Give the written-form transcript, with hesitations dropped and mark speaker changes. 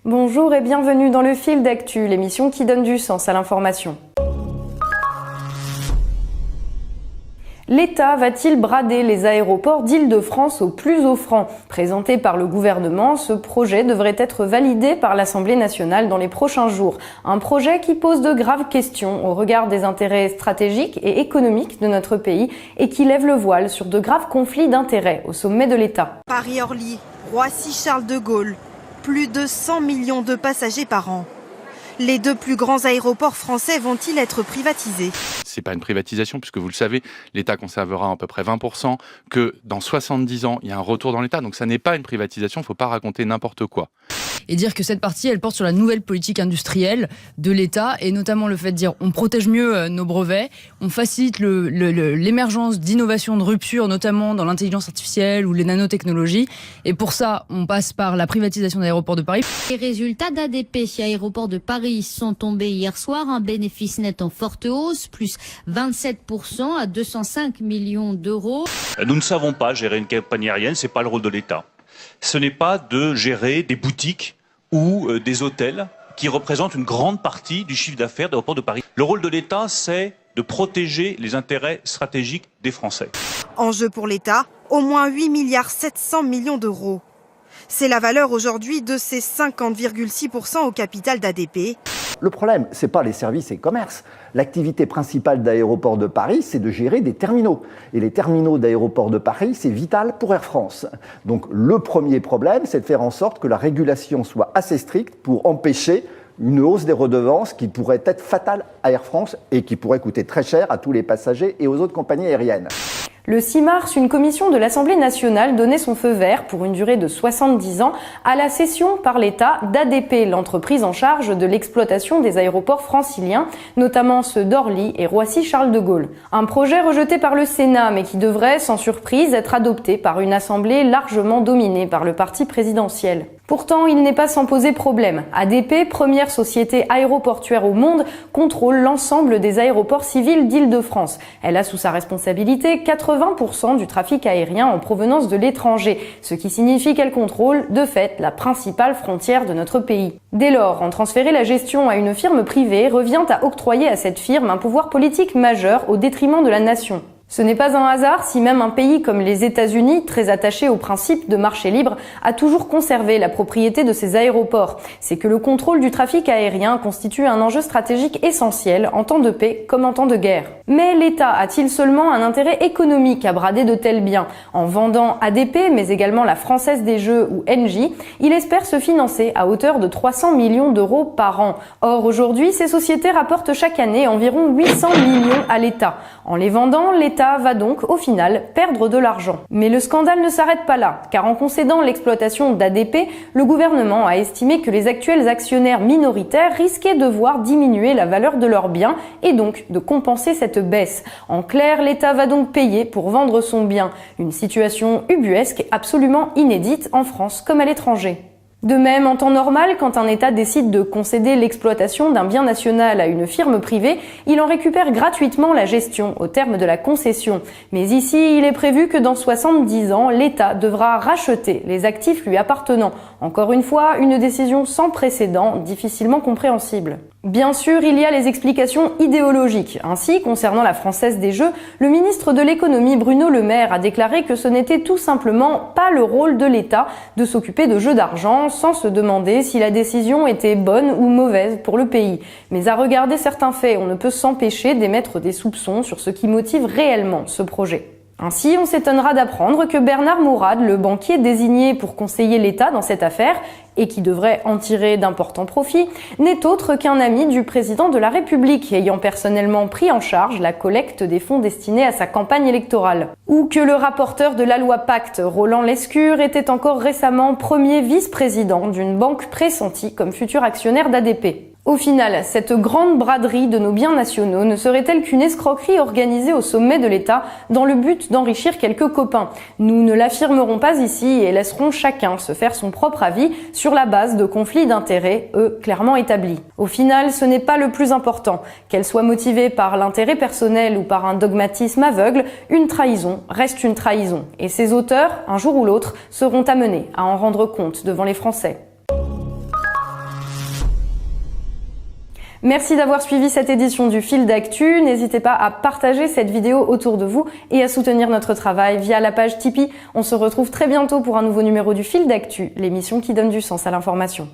Speaker 1: Bonjour et bienvenue dans le Fil d'Actu, l'émission qui donne du sens à l'information. L'État va-t-il brader les aéroports d'Île-de-France au plus offrant ? Présenté par le gouvernement, ce projet devrait être validé par l'Assemblée nationale dans les prochains jours. Un projet qui pose de graves questions au regard des intérêts stratégiques et économiques de notre pays et qui lève le voile sur de graves conflits d'intérêts au sommet de l'État.
Speaker 2: Paris-Orly, Roissy-Charles de Gaulle, plus de 100 millions de passagers par an. Les deux plus grands aéroports français vont-ils être privatisés ?
Speaker 3: C'est pas une privatisation puisque vous le savez, l'État conservera à peu près 20%, que dans 70 ans, il y a un retour dans l'État. Donc ça n'est pas une privatisation, il ne faut pas raconter n'importe quoi.
Speaker 4: Et dire que cette partie, elle porte sur la nouvelle politique industrielle de l'État et notamment le fait de dire on protège mieux nos brevets, on facilite l'émergence d'innovations de rupture, notamment dans l'intelligence artificielle ou les nanotechnologies. Et pour ça, on passe par la privatisation d'Aéroports de Paris.
Speaker 5: Les résultats d'ADP chez Aéroports de Paris sont tombés hier soir, un bénéfice net en forte hausse, plus 27% à 205 millions d'euros.
Speaker 6: Nous ne savons pas gérer une compagnie aérienne, c'est pas le rôle de l'État. Ce n'est pas de gérer des boutiques ou des hôtels qui représentent une grande partie du chiffre d'affaires d'Aéroports de Paris. Le rôle de l'État, c'est de protéger les intérêts stratégiques des Français.
Speaker 2: Enjeu pour l'État, au moins 8,7 milliards d'euros. C'est la valeur aujourd'hui de ces 50,6% au capital d'ADP.
Speaker 7: Le problème, ce n'est pas les services et commerces. L'activité principale d'Aéroports de Paris, c'est de gérer des terminaux. Et les terminaux d'Aéroports de Paris, c'est vital pour Air France. Donc le premier problème, c'est de faire en sorte que la régulation soit assez stricte pour empêcher une hausse des redevances qui pourrait être fatale à Air France et qui pourrait coûter très cher à tous les passagers et aux autres compagnies aériennes.
Speaker 1: Le 6 mars, une commission de l'Assemblée nationale donnait son feu vert pour une durée de 70 ans à la cession par l'État d'ADP, l'entreprise en charge de l'exploitation des aéroports franciliens, notamment ceux d'Orly et Roissy-Charles de Gaulle. Un projet rejeté par le Sénat, mais qui devrait, sans surprise, être adopté par une assemblée largement dominée par le parti présidentiel. Pourtant, il n'est pas sans poser problème. ADP, première société aéroportuaire au monde, contrôle l'ensemble des aéroports civils d'Île-de-France. Elle a sous sa responsabilité 80% du trafic aérien en provenance de l'étranger, ce qui signifie qu'elle contrôle, de fait, la principale frontière de notre pays. Dès lors, en transférer la gestion à une firme privée revient à octroyer à cette firme un pouvoir politique majeur au détriment de la nation. Ce n'est pas un hasard si même un pays comme les États-Unis, très attaché au principe de marché libre, a toujours conservé la propriété de ses aéroports. C'est que le contrôle du trafic aérien constitue un enjeu stratégique essentiel en temps de paix comme en temps de guerre. Mais l'État a-t-il seulement un intérêt économique à brader de tels biens ? En vendant ADP, mais également la Française des Jeux ou Engie, il espère se financer à hauteur de 300 millions d'euros par an. Or, aujourd'hui, ces sociétés rapportent chaque année environ 800 millions à l'État. En les vendant, l'État va donc, au final, perdre de l'argent. Mais le scandale ne s'arrête pas là, car en concédant l'exploitation d'ADP, le gouvernement a estimé que les actuels actionnaires minoritaires risquaient de voir diminuer la valeur de leurs biens et donc de compenser cette baisse. En clair, l'État va donc payer pour vendre son bien. Une situation ubuesque absolument inédite en France comme à l'étranger. De même, en temps normal, quand un État décide de concéder l'exploitation d'un bien national à une firme privée, il en récupère gratuitement la gestion au terme de la concession. Mais ici, il est prévu que dans 70 ans, l'État devra racheter les actifs lui appartenant. Encore une fois, une décision sans précédent, difficilement compréhensible. Bien sûr, il y a les explications idéologiques. Ainsi, concernant la Française des Jeux, le ministre de l'économie Bruno Le Maire a déclaré que ce n'était tout simplement pas le rôle de l'État de s'occuper de jeux d'argent sans se demander si la décision était bonne ou mauvaise pour le pays. Mais à regarder certains faits, on ne peut s'empêcher d'émettre des soupçons sur ce qui motive réellement ce projet. Ainsi, on s'étonnera d'apprendre que Bernard Mourad, le banquier désigné pour conseiller l'État dans cette affaire, et qui devrait en tirer d'importants profits, n'est autre qu'un ami du président de la République, ayant personnellement pris en charge la collecte des fonds destinés à sa campagne électorale. Ou que le rapporteur de la loi Pacte, Roland Lescure, était encore récemment premier vice-président d'une banque pressentie comme futur actionnaire d'ADP. Au final, cette grande braderie de nos biens nationaux ne serait-elle qu'une escroquerie organisée au sommet de l'État dans le but d'enrichir quelques copains ? Nous ne l'affirmerons pas ici et laisserons chacun se faire son propre avis sur la base de conflits d'intérêts, eux, clairement établis. Au final, ce n'est pas le plus important. Qu'elle soit motivée par l'intérêt personnel ou par un dogmatisme aveugle, une trahison reste une trahison. Et ses auteurs, un jour ou l'autre, seront amenés à en rendre compte devant les Français. Merci d'avoir suivi cette édition du Fil d'actu. N'hésitez pas à partager cette vidéo autour de vous et à soutenir notre travail via la page Tipeee. On se retrouve très bientôt pour un nouveau numéro du Fil d'actu, l'émission qui donne du sens à l'information.